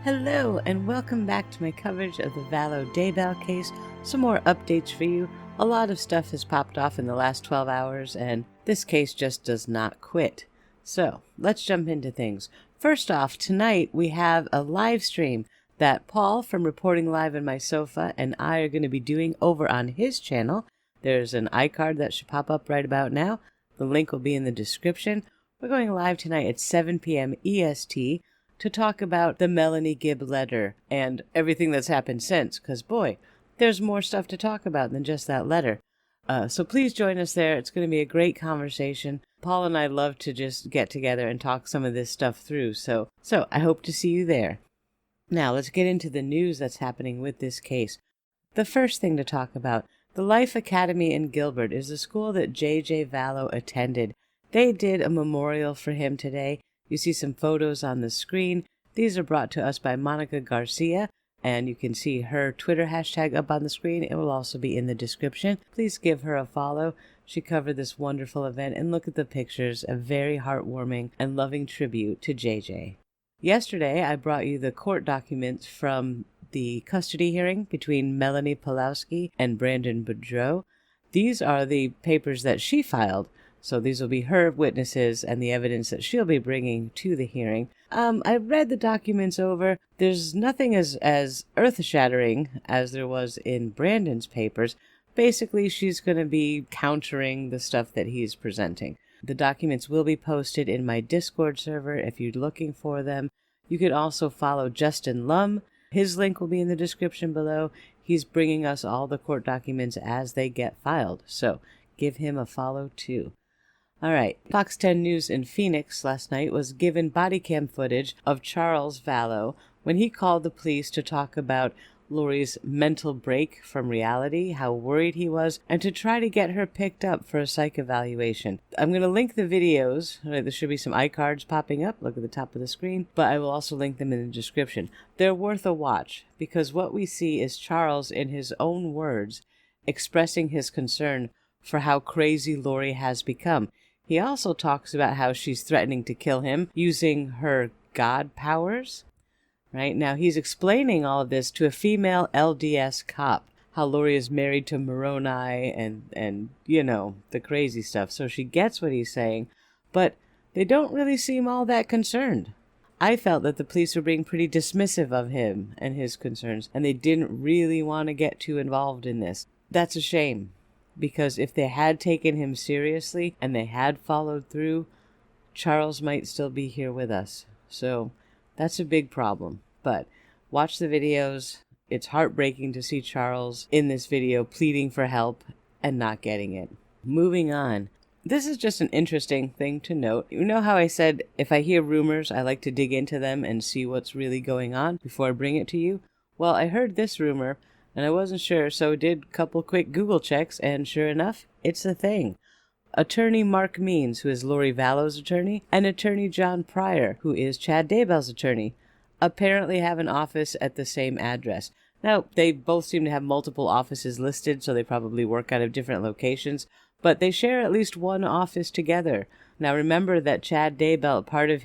Hello, and welcome back to my coverage of the Vallow Daybell case. Some more updates for you. A lot of stuff has popped off in the last 12 hours, and this case just does not quit. So, let's jump into things. First off, tonight we have a live stream that Paul from Reporting Live in My Sofa and I are going to be doing over on his channel. There's an iCard that should pop up right about now. The link will be in the description. We're going live tonight at 7 p.m. EST to talk about the Melanie Gibb letter and everything that's happened since, because boy, there's more stuff to talk about than just that letter. So please join us there. It's going to be a great conversation. Paul and I love to just get together and talk some of this stuff through, so I hope to see you there. Now, let's get into the news that's happening with this case. The first thing to talk about, the L.I.F.E Academy in Gilbert is a school that JJ Vallow attended. They did a memorial for him today. You see some photos on the screen. These are brought to us by Monica Garcia, and you can see her Twitter hashtag up on the screen. It will also be in the description. Please give her a follow. She covered this wonderful event, and look at the pictures, a very heartwarming and loving tribute to JJ. Yesterday, I brought you the court documents from the custody hearing between Melani Pawlowski and Brandon Boudreau. These are the papers that she filed. So these will be her witnesses and the evidence that she'll be bringing to the hearing. I read the documents over. There's nothing as earth-shattering as there was in Brandon's papers. Basically, she's going to be countering the stuff that he's presenting. The documents will be posted in my Discord server if you're looking for them. You could also follow Justin Lum. His link will be in the description below. He's bringing us all the court documents as they get filed. So give him a follow too. Alright, Fox 10 News in Phoenix last night was given bodycam footage of Charles Vallow when he called the police to talk about Lori's mental break from reality, how worried he was, and to try to get her picked up for a psych evaluation. I'm going to link the videos. There should be some iCards popping up. Look at the top of the screen. But I will also link them in the description. They're worth a watch because what we see is Charles, in his own words, expressing his concern for how crazy Lori has become. He also talks about how she's threatening to kill him using her god powers. Right now, he's explaining all of this to a female LDS cop. How Lori is married to Moroni and you know, the crazy stuff. So she gets what he's saying, but they don't really seem all that concerned. I felt that the police were being pretty dismissive of him and his concerns, and they didn't really want to get too involved in this. That's a shame. Because if they had taken him seriously and they had followed through, Charles might still be here with us. So that's a big problem. But watch the videos. It's heartbreaking to see Charles in this video pleading for help and not getting it. Moving on. This is just an interesting thing to note. You know how I said if I hear rumors, I like to dig into them and see what's really going on before I bring it to you? Well, I heard this rumor, and I wasn't sure, so did a couple quick Google checks, and sure enough, it's a thing. Attorney Mark Means, who is Lori Vallow's attorney, and attorney John Pryor, who is Chad Daybell's attorney, apparently have an office at the same address. Now, they both seem to have multiple offices listed, so they probably work out of different locations, but they share at least one office together. Now, remember that Chad Daybell, part of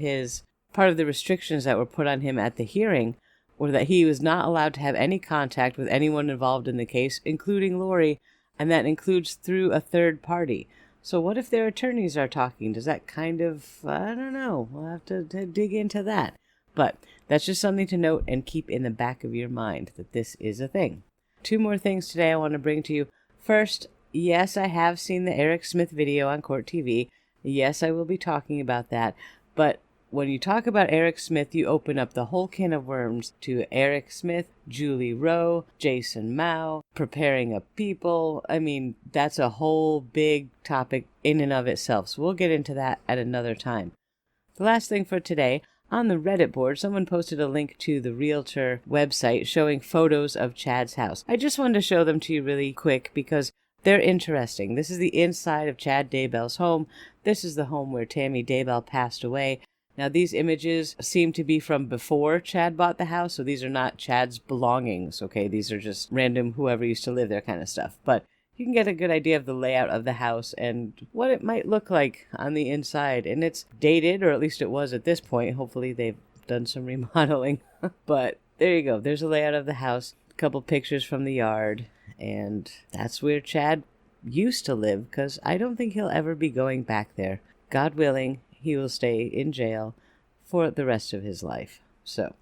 the restrictions that were put on him at the hearing, or that he was not allowed to have any contact with anyone involved in the case, including Lori, and that includes through a third party. So what if their attorneys are talking? Does that kind of, I don't know, we'll have to dig into that. But that's just something to note and keep in the back of your mind that this is a thing. Two more things today I want to bring to you. First, yes, I have seen the Eric Smith video on Court TV. Yes, I will be talking about that, but when you talk about Eric Smith, you open up the whole can of worms to Eric Smith, Julie Rowe, Jason Mao, preparing a people. I mean, that's a whole big topic in and of itself. So we'll get into that at another time. The last thing for today, on the Reddit board, someone posted a link to the Realtor website showing photos of Chad's house. I just wanted to show them to you really quick because they're interesting. This is the inside of Chad Daybell's home. This is the home where Tammy Daybell passed away. Now, these images seem to be from before Chad bought the house, so these are not Chad's belongings, okay? These are just random whoever used to live there kind of stuff. But you can get a good idea of the layout of the house and what it might look like on the inside. And it's dated, or at least it was at this point. Hopefully they've done some remodeling. But there you go. There's a layout of the house, a couple pictures from the yard, and that's where Chad used to live, because I don't think he'll ever be going back there. God willing, he will stay in jail for the rest of his life. So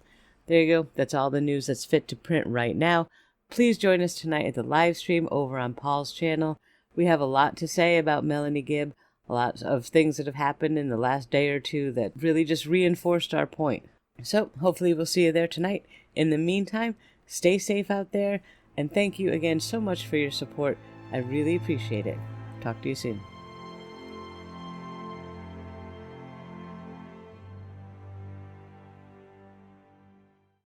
there you go. That's all the news that's fit to print right now. Please join us tonight at the live stream over on Paul's channel. We have a lot to say about Melanie Gibb, a lot of things that have happened in the last day or two that really just reinforced our point. So hopefully we'll see you there tonight. In the meantime, stay safe out there, and thank you again so much for your support. I really appreciate it. Talk to you soon.